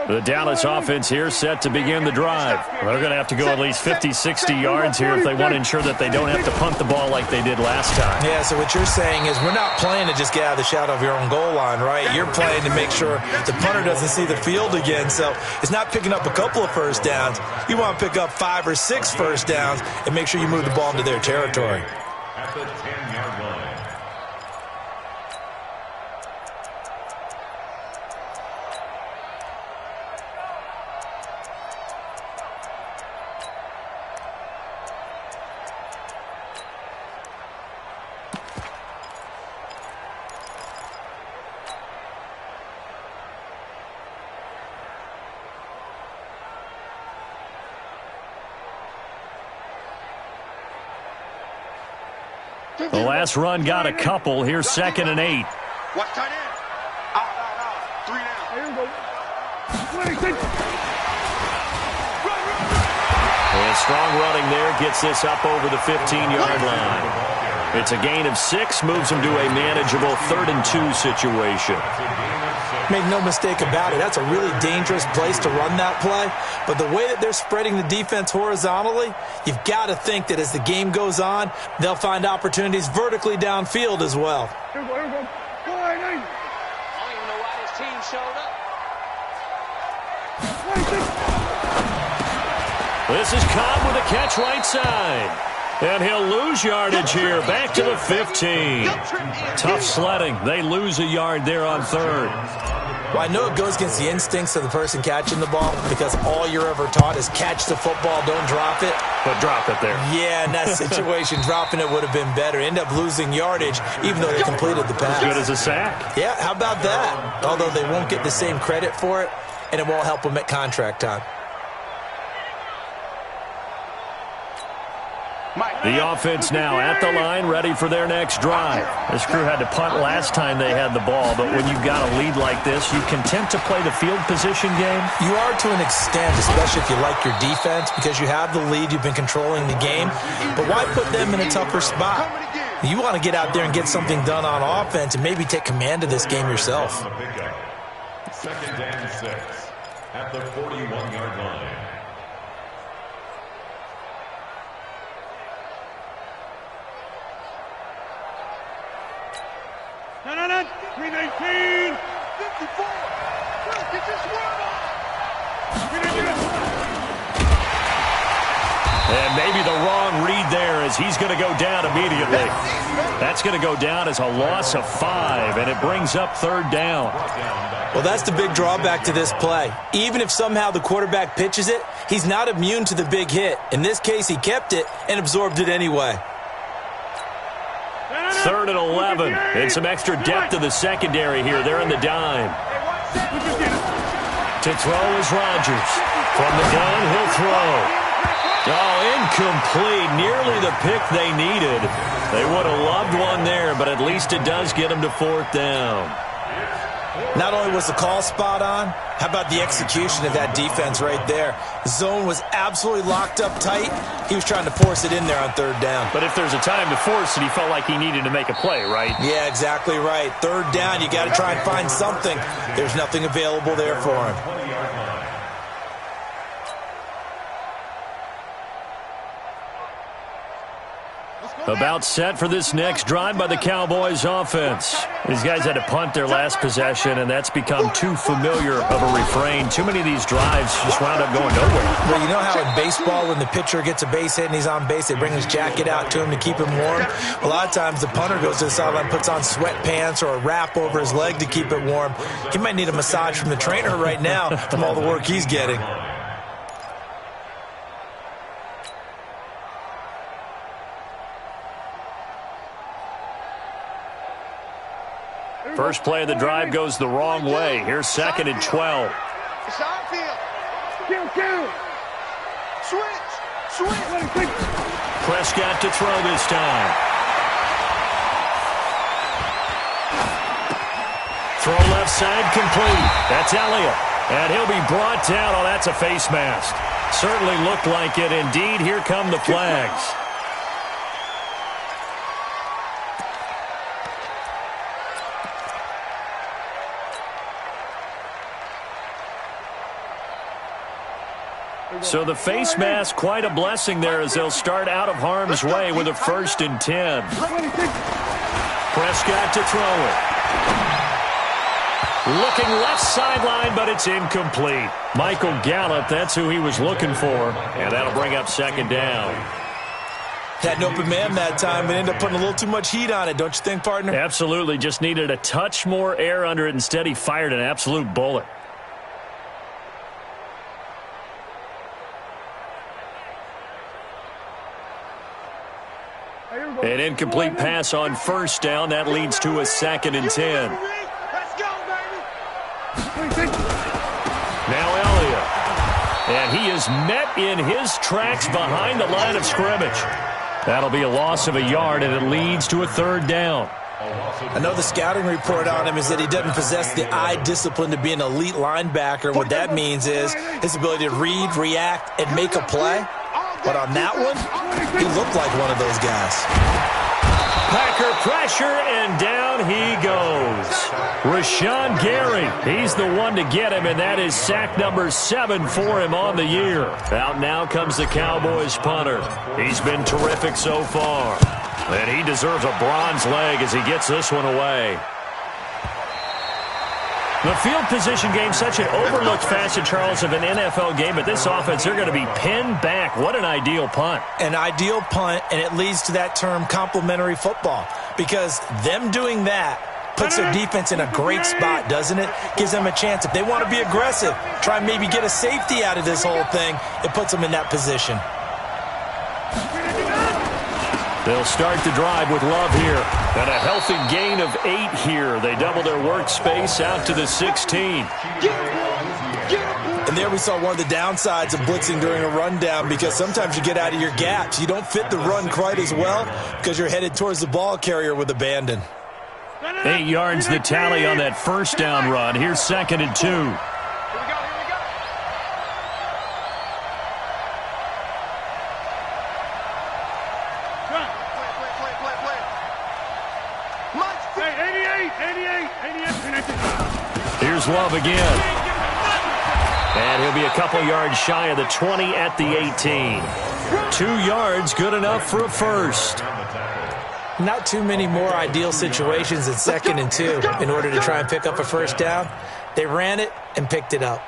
The Dallas offense here set to begin the drive. They're going to have to go at least 50, 60 yards here if they want to ensure that they don't have to punt the ball like they did last time. Yeah, so what you're saying is we're not playing to just get out of the shadow of your own goal line, right? You're playing to make sure the punter doesn't see the field again. So it's not picking up a couple of first downs. You want to pick up 5 or 6 first downs and make sure you move the ball into their territory. At the 10-yard line. The last run got a couple. Here's 2nd and 8. Watch tight end. Out. 3 down. Here we go. And strong running there gets this up over the 15-yard line. It's a gain of 6, moves them to a manageable 3rd and 2 situation. Make no mistake about it, that's a really dangerous place to run that play. But the way that they're spreading the defense horizontally, you've got to think that as the game goes on, they'll find opportunities vertically downfield as well. Here we go. Go ahead, I don't even know why this team showed up. This is Cobb with a catch right side. And he'll lose yardage here, back to the 15. Tough sledding. They lose a yard there on 3rd. Well, I know it goes against the instincts of the person catching the ball because all you're ever taught is catch the football, don't drop it. But drop it there. Yeah, in that situation, dropping it would have been better. End up losing yardage, even though they completed the pass. As good as a sack. Yeah, how about that? Although they won't get the same credit for it, and it won't help them at contract time. The offense now at the line, ready for their next drive. This crew had to punt last time they had the ball, but when you've got a lead like this, you content to play the field position game? You are to an extent, especially if you like your defense, because you have the lead, you've been controlling the game. But why put them in a tougher spot? You want to get out there and get something done on offense and maybe take command of this game yourself. 2nd and 6 at the 41-yard line. No. 319. 54. Get this one on. And maybe the wrong read there as he's going to go down immediately. That's going to go down as a loss of 5, and it brings up 3rd down. Well, that's the big drawback to this play. Even if somehow the quarterback pitches it, he's not immune to the big hit. In this case, he kept it and absorbed it anyway. 3rd and 11, and some extra depth to the secondary here. They're in the dime. To throw is Rodgers. From the gun, he'll throw. Oh, incomplete. Nearly the pick they needed. They would have loved one there, but at least it does get them to 4th down. Not only was the call spot on, how about the execution of that defense right there? Zone was absolutely locked up tight. He was trying to force it in there on 3rd down. But if there's a time to force it, he felt like he needed to make a play, right? Yeah, exactly right. 3rd down, you got to try and find something. There's nothing available there for him. About set for this next drive by the Cowboys offense. These guys had to punt their last possession, and that's become too familiar of a refrain. Too many of these drives just wound up going nowhere. Well, you know how in baseball when the pitcher gets a base hit and he's on base, they bring his jacket out to him to keep him warm? A lot of times the punter goes to the sideline, puts on sweatpants or a wrap over his leg to keep it warm. He might need a massage from the trainer right now from all the work he's getting. First play of the drive goes the wrong way. Here's 2nd and 12. Prescott to throw this time. Throw left side complete. That's Elliott. And he'll be brought down. Oh, that's a face mask. Certainly looked like it. Indeed, here come the flags. So the face mask, quite a blessing there as they'll start out of harm's way with a 1st and 10. Prescott to throw it. Looking left sideline, but it's incomplete. Michael Gallup, that's who he was looking for. And that'll bring up 2nd down. Had an open man that time and ended up putting a little too much heat on it, don't you think, partner? Absolutely. Just needed a touch more air under it. Instead, he fired an absolute bullet. An incomplete pass on 1st down. That leads to a 2nd and 10. Now Elliott. And he is met in his tracks behind the line of scrimmage. That'll be a loss of a yard, and it leads to a 3rd down. I know the scouting report on him is that he doesn't possess the eye discipline to be an elite linebacker. What that means is his ability to read, react, and make a play. But on that one, he looked like one of those guys. Packer pressure, and down he goes. Rashawn Gary, he's the one to get him, and that is sack number 7 for him on the year. Out now comes the Cowboys punter. He's been terrific so far. And he deserves a bronze leg as he gets this one away. The field position game, such an overlooked facet, Charles, of an NFL game. But this offense, they're going to be pinned back. What an ideal punt. An ideal punt, and it leads to that term complementary football. Because them doing that puts their defense in a great spot, doesn't it? Gives them a chance. If they want to be aggressive, try and maybe get a safety out of this whole thing, it puts them in that position. They'll start the drive with Love here. And a healthy gain of 8 here. They double their workspace out to the 16. And there we saw one of the downsides of blitzing during a rundown, because sometimes you get out of your gaps. You don't fit the run quite as well because you're headed towards the ball carrier with abandon. 8 yards the tally on that 1st down run. Here's 2nd and 2. Here's Love again. And he'll be a couple yards shy of the 20 at the 18. 2 yards, good enough for a 1st. Not too many more ideal situations than 2nd and 2 in order to try and pick up a 1st down. They ran it and picked it up.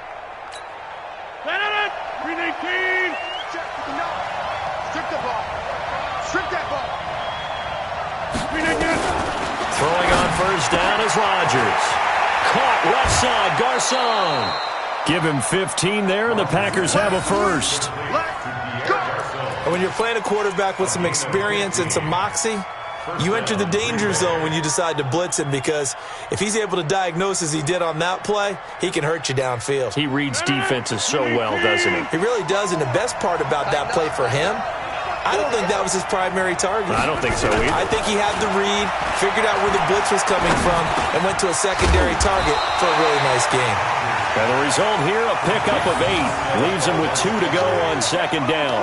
Strip the ball. Strip that ball. Throwing on 1st down is Rodgers. Caught left side, Garcon. Give him 15 there, and the Packers have a 1st. And when you're playing a quarterback with some experience and some moxie, You enter the danger zone when you decide to blitz him, because if he's able to diagnose as he did on that play, he can hurt you downfield. He reads defenses so well, doesn't he? He really does, and the best part about that play for him, I don't think that was his primary target. I don't think so either. I think he had the read, figured out where the blitz was coming from, and went to a secondary target for a really nice game. And the result here, a pickup of 8. Leaves him with 2 to go on second down.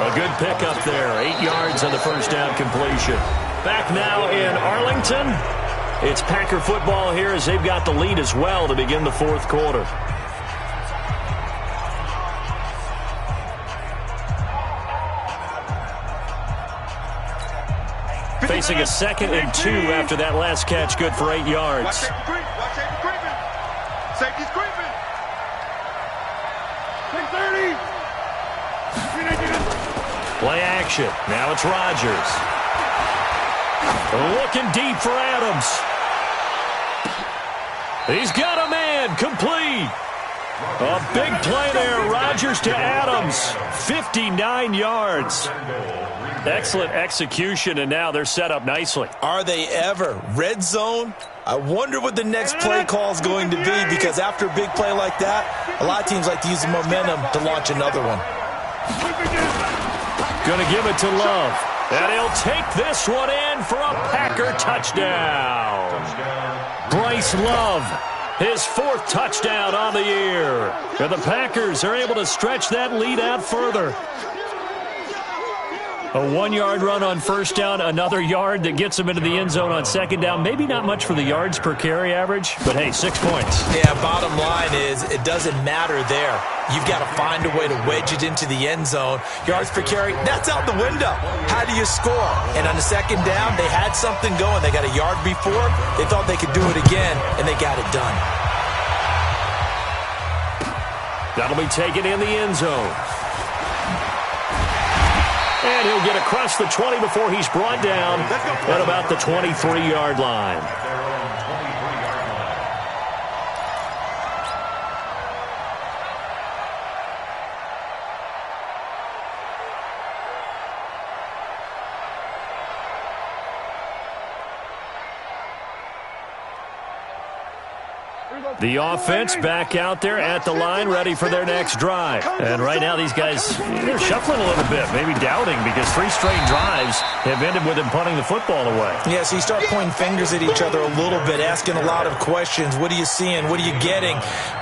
A good pickup there. 8 yards on the first down completion. Back now in Arlington. It's Packer football here as they've got the lead as well to begin the fourth quarter. Facing a 2nd and 2 after that last catch, good for 8 yards. Watch safety creeping. Safety's creeping. 630. Play action. Now it's Rodgers. Looking deep for Adams. He's got a man. Complete. A big play there. Rodgers to Adams. 59 yards. Excellent execution, and now they're set up nicely. Are they ever? Red zone? I wonder what the next play call is going to be, because after a big play like that, a lot of teams like to use the momentum to launch another one. Going to give it to Love. And he'll take this one in for a Packer touchdown. Bryce Love, his 4th touchdown on the year. And the Packers are able to stretch that lead out further. A 1-yard run on first down, another yard that gets him into the end zone on second down. Maybe not much for the yards per carry average, but hey, 6 points. Yeah, bottom line is it doesn't matter there. You've got to find a way to wedge it into the end zone. Yards per carry, that's out the window. How do you score? And on the second down, they had something going. They got a yard before. They thought they could do it again, and they got it done. That'll be taken in the end zone. And he'll get across the 20 before he's brought down at about the 23-yard line. The offense back out there at the line, ready for their next drive. And right now these guys, they're shuffling a little bit, maybe doubting, because 3 straight drives have ended with them punting the football away. Yeah, so you start pointing fingers at each other a little bit, asking a lot of questions. What are you seeing? What are you getting?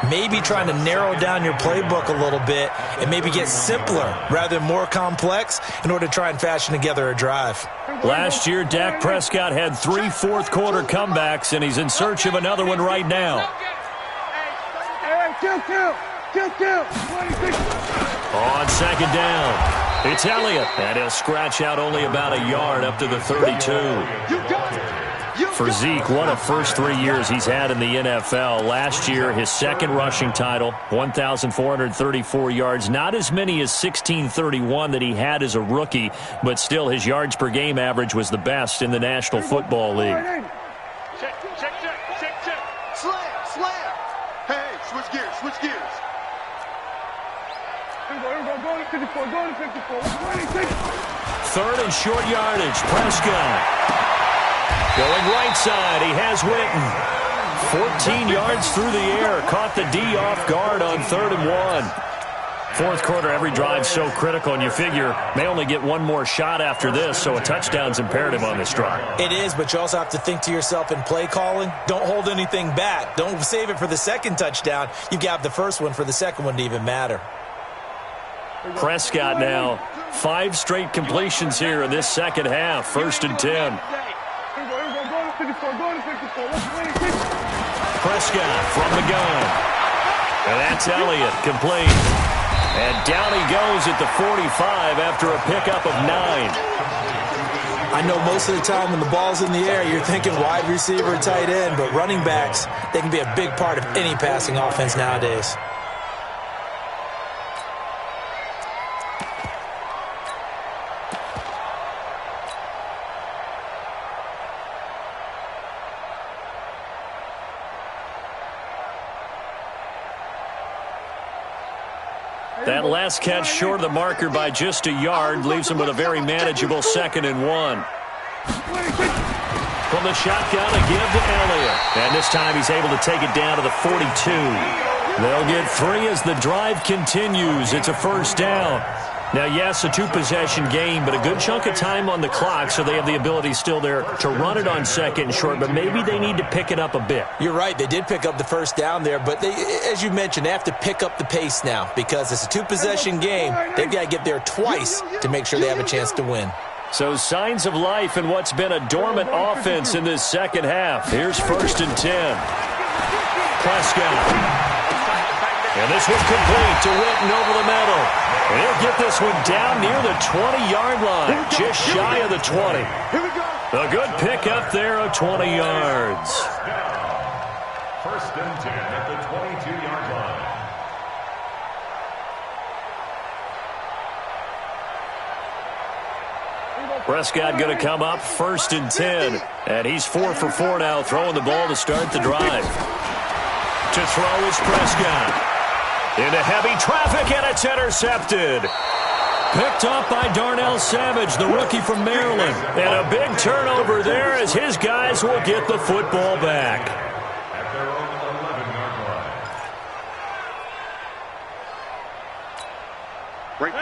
Maybe trying to narrow down your playbook a little bit and maybe get simpler rather than more complex in order to try and fashion together a drive. Last year, Dak Prescott had 3 fourth-quarter comebacks, and he's in search of another one right now. Kill. 26. On second down, it's Elliott, and he'll scratch out only about a yard up to the 32. For Zeke, what a first 3 years he's had in the NFL. Last year, his 2nd rushing title, 1,434 yards. Not as many as 1,631 that he had as a rookie, but still his yards per game average was the best in the National Football League. Check. Slam. Hey, switch gears. Here we go. Going to 54. 26. 3rd and short yardage. Prescott going right side. He has Witten. 14 yards through the air. Caught the D off guard on 3rd and 1. Fourth quarter, every drive so critical, and you figure may only get one more shot after this, so a touchdown's imperative on this drive. It is, but you also have to think to yourself in play calling, don't hold anything back. Don't save it for the 2nd touchdown. You've got the first one for the 2nd one to even matter. Prescott now, 5 straight completions here in this second half. 1st and 10. Prescott from the gun. And that's Elliott, complete. And down he goes at the 45 after a pickup of 9. I know most of the time when the ball's in the air, you're thinking wide receiver, tight end, but running backs, they can be a big part of any passing offense nowadays. That last catch short of the marker by just a yard leaves him with a very manageable 2nd and 1. From the shotgun, a give to Elliott. And this time he's able to take it down to the 42. They'll get 3 as the drive continues. It's a first down. Now, yes, a 2-possession game, but a good chunk of time on the clock, so they have the ability still there to run it on second and short, but maybe they need to pick it up a bit. You're right. They did pick up the first down there, but they, as you mentioned, they have to pick up the pace now because it's a 2-possession game. They've got to get there twice to make sure they have a chance to win. So signs of life in what's been a dormant offense in this second half. Here's 1st and 10. Prescott. And this one complete to Witten over the middle. And he'll get this one down near the 20-yard line, just shy of the 20. A good pickup there of 20 yards. 1st and 10 at the 22-yard line. Prescott going to come up 1st and 10. And he's 4 for 4 now, throwing the ball to start the drive. To throw is Prescott. Into heavy traffic, and it's intercepted. Picked up by Darnell Savage, the rookie from Maryland. And a big turnover there as his guys will get the football back. At their own 11-yard line.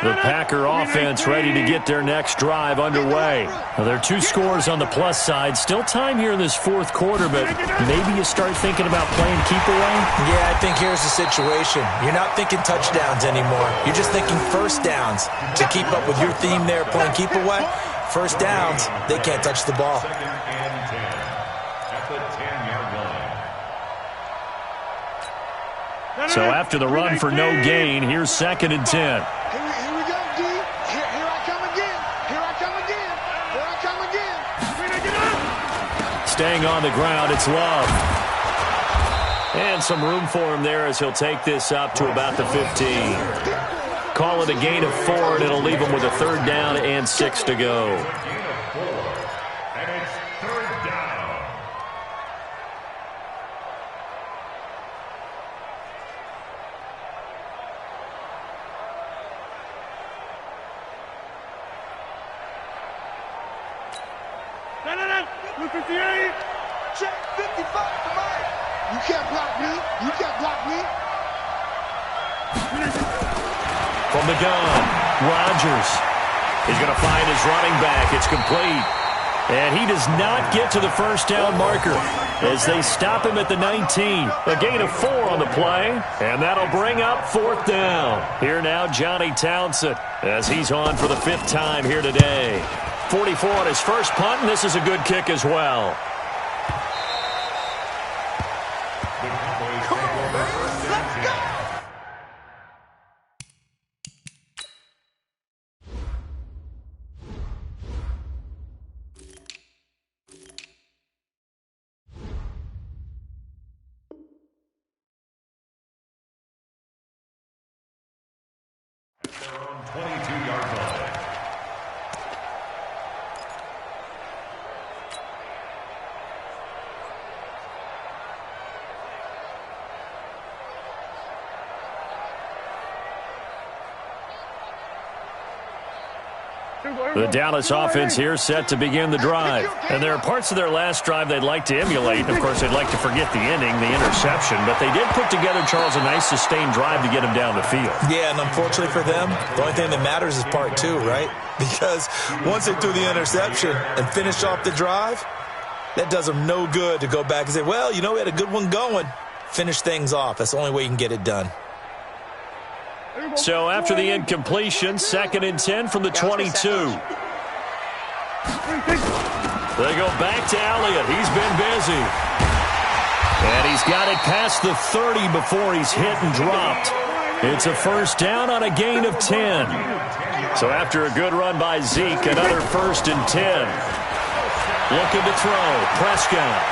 The Packer offense ready to get their next drive underway. Well, there are 2 scores on the plus side. Still time here in this 4th quarter, but maybe you start thinking about playing keep away? Yeah, I think here's the situation. You're not thinking touchdowns anymore. You're just thinking first downs. To keep up with your theme there, playing keep away, first downs, they can't touch the ball. 2nd and 10 at the 10-yard line. So after the run for no gain, here's 2nd and 10. Here we go, D. Here I come again. Here I come again. Here I come again. Staying on the ground, it's Love. And some room for him there as he'll take this up to about the 15. Call it a gain of 4, and it'll leave him with a 3rd down and 6 to go. Gain of 4, and it's 3rd down. Look 58. Check 55 to Mike. You can't block me. You can't block me. From the gun, Rodgers. He's going to find his running back. It's complete. And he does not get to the first down marker as they stop him at the 19. A gain of 4 on the play, and that'll bring up 4th down. Here now, Johnny Townsend, as he's on for the 5th time here today. 44 on his first punt, and this is a good kick as well. The Cowboys take over 1st and 10. At their own 22-yard line. The Dallas offense here set to begin the drive. And there are parts of their last drive they'd like to emulate. Of course, they'd like to forget the inning, the interception. But they did put together, Charles, a nice sustained drive to get him down the field. Yeah, and unfortunately for them, the only thing that matters is part 2, right? Because once they threw the interception and finished off the drive, that does them no good to go back and say, well, you know, we had a good one going. Finish things off. That's the only way you can get it done. So after the incompletion, 2nd and 10 from the 22. They go back to Elliott. He's been busy. And he's got it past the 30 before he's hit and dropped. It's a first down on a gain of 10. So after a good run by Zeke, another 1st and 10. Looking to throw. Prescott.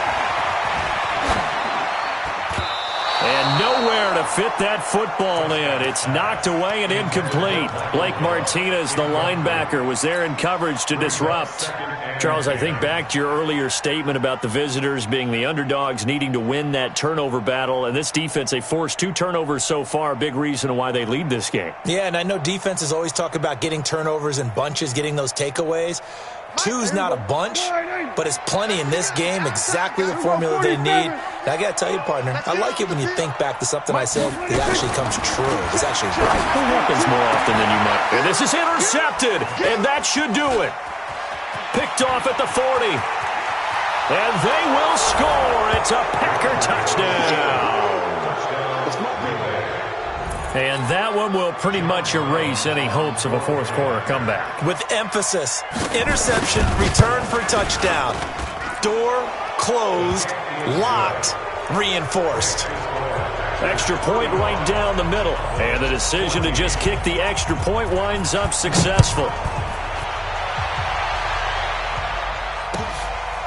And nowhere to fit that football in. It's knocked away and incomplete. Blake Martinez, the linebacker, was there in coverage to disrupt. Charles, I think back to your earlier statement about the visitors being the underdogs needing to win that turnover battle. And this defense, they forced 2 turnovers so far. A big reason why they lead this game. Yeah, and I know defenses always talk about getting turnovers in bunches, getting those takeaways. Two's not a bunch, but it's plenty in this game, exactly the formula they need. And I got to tell you, partner, I like it when you think back to something I said that actually comes true. It's actually right. It happens more often than you might. And this is intercepted, and that should do it. Picked off at the 40. And they will score. It's a Packer touchdown. And that one will pretty much erase any hopes of a fourth quarter comeback. With emphasis, interception, return for touchdown. Door closed, locked, reinforced. Extra point right down the middle. And the decision to just kick the extra point winds up successful.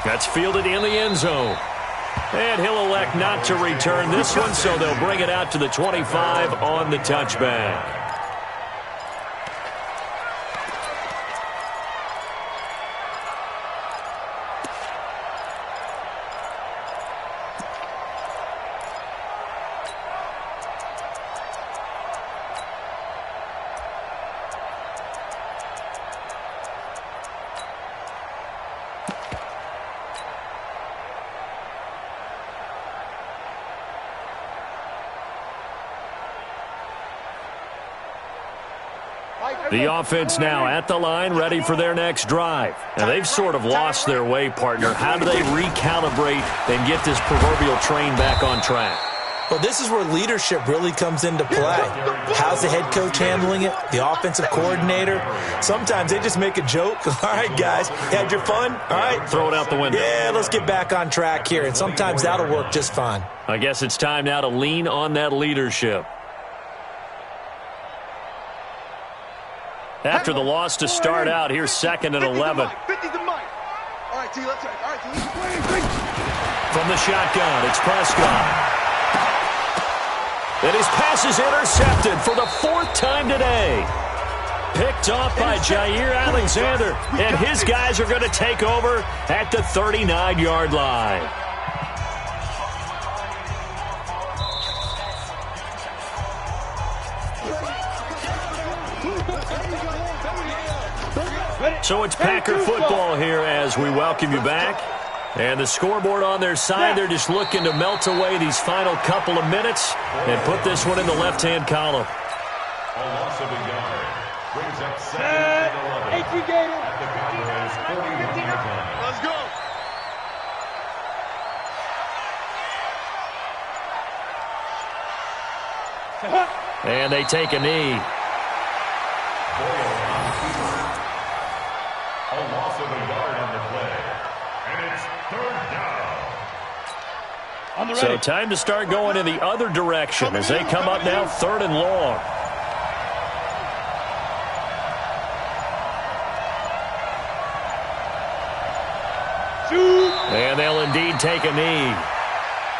That's fielded in the end zone. And he'll elect not to return this one, so they'll bring it out to the 25 on the touchback. The offense now at the line, ready for their next drive. And they've sort of lost their way, partner. How do they recalibrate and get this proverbial train back on track? Well, this is where leadership really comes into play. How's the head coach handling it? The offensive coordinator? Sometimes they just make a joke. All right, guys, had your fun? All right. Throw it out the window. Yeah, let's get back on track here. And sometimes that'll work just fine. I guess it's time now to lean on that leadership. After the loss to start out, here's 2nd and 11. From the shotgun, it's Prescott. And his pass is intercepted for the 4th time today. Picked off by Jair Alexander. And his guys are going to take over at the 39-yard line. So it's Packer football here as we welcome you back. And the scoreboard on their side, they're just looking to melt away these final couple of minutes and put this one in the left-hand column. A loss of a yard brings up 2nd and 11 at the Cowboys' 41-yard line. Let's go. And they take a knee. A loss of a yard on the play. And it's 3rd down. So time to start going in the other direction as they come up now 3rd and long. And they'll indeed take a knee.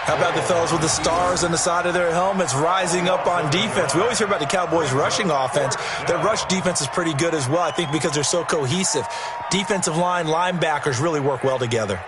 How about the fellas with the stars on the side of their helmets rising up on defense? We always hear about the Cowboys' rushing offense. Their rush defense is pretty good as well, I think, because they're so cohesive. Defensive line, linebackers really work well together.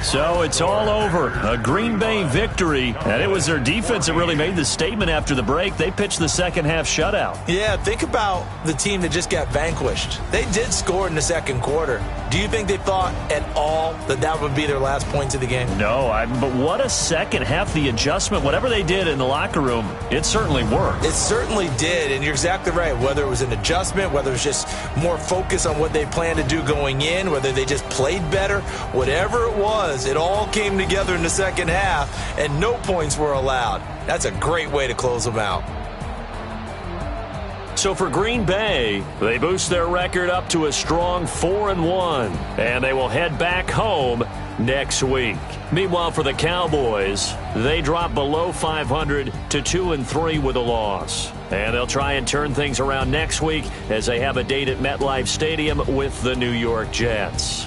So it's all over. A Green Bay victory. And it was their defense that really made the statement after the break. They pitched the second-half shutout. Yeah, think about the team that just got vanquished. They did score in the second quarter. Do you think they thought at all that that would be their last points of the game? No, but what a second half. The adjustment, whatever they did in the locker room, it certainly worked. It certainly did, and you're exactly right. Whether it was an adjustment, whether it was just more focus on what they planned to do going in, whether they just played better, whatever it was, it all came together in the second half, and no points were allowed. That's a great way to close them out. So for Green Bay, they boost their record up to a strong 4-1, and they will head back home next week. Meanwhile, for the Cowboys, they drop below 500 to 2-3 with a loss. And they'll try and turn things around next week as they have a date at MetLife Stadium with the New York Jets.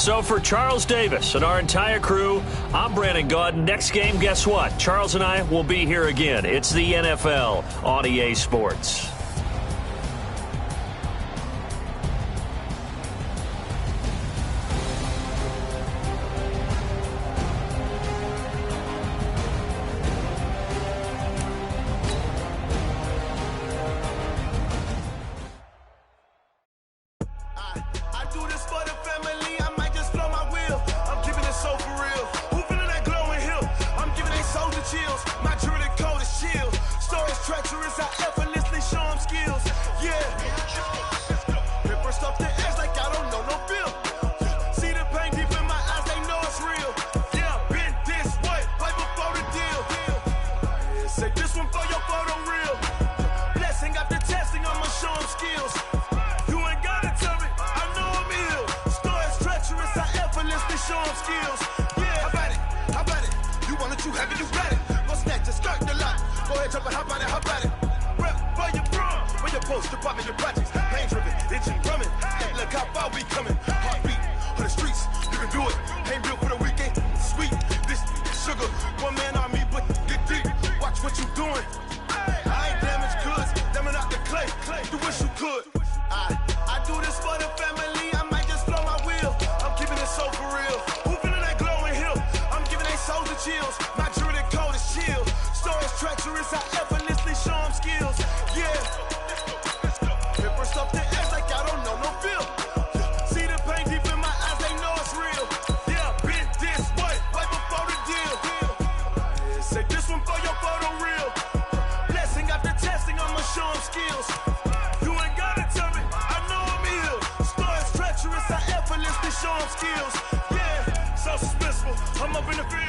So for Charles Davis and our entire crew, I'm Brandon Gaudin. Next game, guess what? Charles and I will be here again. It's the NFL on EA Sports. Skills, yeah, so suspenseful. I'm up in the field.